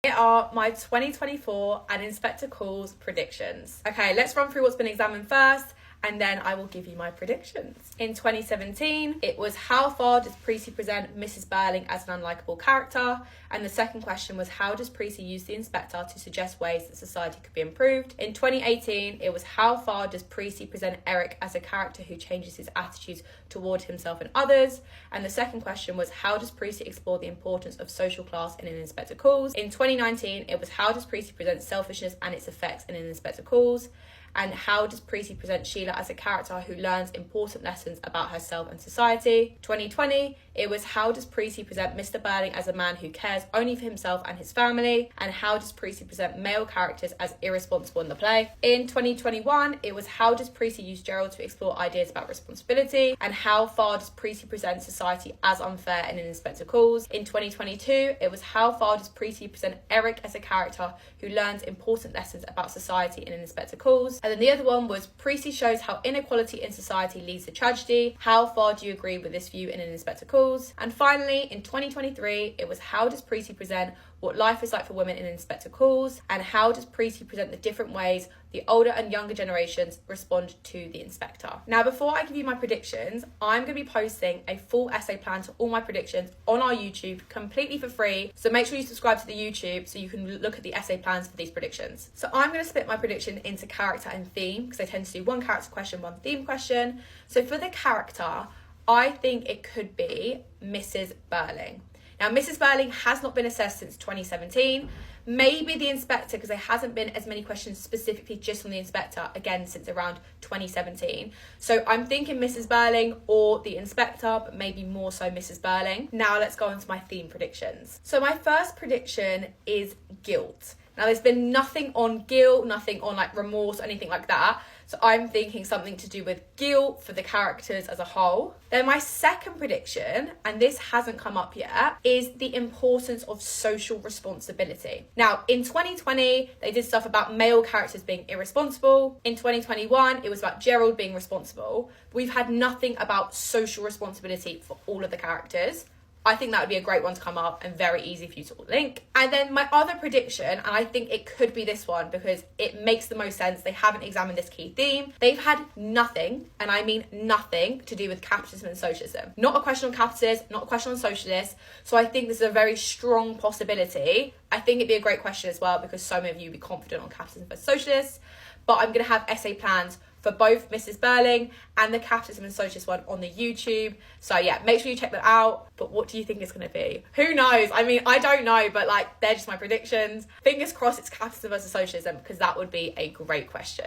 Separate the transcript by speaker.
Speaker 1: Here are my 2024 and Inspector Calls predictions. Okay, let's run through what's been examined first, and then I will give you my predictions. In 2017, it was how far does Preeti present Mrs. Burling as an unlikable character? And the second question was how does Preeti use the inspector to suggest ways that society could be improved? In 2018, it was how far does Preeti present Eric as a character who changes his attitudes toward himself and others? And the second question was how does Preeti explore the importance of social class in an Inspector Calls? In 2019, it was how does Preeti present selfishness and its effects in an Inspector Calls? And how does Preeti present Sheila as a character who learns important lessons about herself and society? 2020, it was how does Preeti present Mr. Burling as a man who cares only for himself and his family? And how does Preeti present male characters as irresponsible in the play? In 2021, it was how does Preeti use Gerald to explore ideas about responsibility? And how far does Preeti present society as unfair in an Inspector Calls? In 2022, it was how far does Preeti present Eric as a character who learns important lessons about society in an Inspector Calls? And then the other one was Preeti shows how inequality in society leads to tragedy. How far do you agree with this view in an Inspector Calls? And finally, in 2023, it was how does Preeti present what life is like for women in Inspector Calls? And how does Preeti present the different ways the older and younger generations respond to the inspector? Now, before I give you my predictions, I'm going to be posting a full essay plan to all my predictions on our YouTube completely for free. So make sure you subscribe to the YouTube so you can look at the essay plans for these predictions. So I'm going to split my prediction into character and theme because I tend to do one character question, one theme question. So for the character, I think it could be Mrs. Burling. Now, Mrs. Burling has not been assessed since 2017. Maybe the inspector, because there hasn't been as many questions specifically just on the inspector, again, since around 2017. So I'm thinking Mrs. Burling or the inspector, but maybe more so Mrs. Burling. Now let's go on to my theme predictions. So my first prediction is guilt. Now, there's been nothing on guilt, nothing on like remorse or anything like that. So I'm thinking something to do with guilt for the characters as a whole. Then my second prediction, and this hasn't come up yet, is the importance of social responsibility. Now, in 2020, they did stuff about male characters being irresponsible. In 2021, it was about Gerald being responsible. We've had nothing about social responsibility for all of the characters. I think that would be a great one to come up and very easy for you to link. And then my other prediction, and I think it could be this one because it makes the most sense. They haven't examined this key theme. They've had nothing, and I mean nothing, to do with capitalism and socialism. Not a question on capitalists, not a question on socialists. So I think this is a very strong possibility. I think it'd be a great question as well because so many of you would be confident on capitalism versus socialists. But I'm going to have essay plans for both Mrs. Burling and the capitalism and socialist one on the YouTube. So yeah, make sure you check that out. But what do you think it's going to be? Who knows? I mean, I don't know, but like, they're just my predictions. Fingers crossed it's capitalism versus socialism because that would be a great question.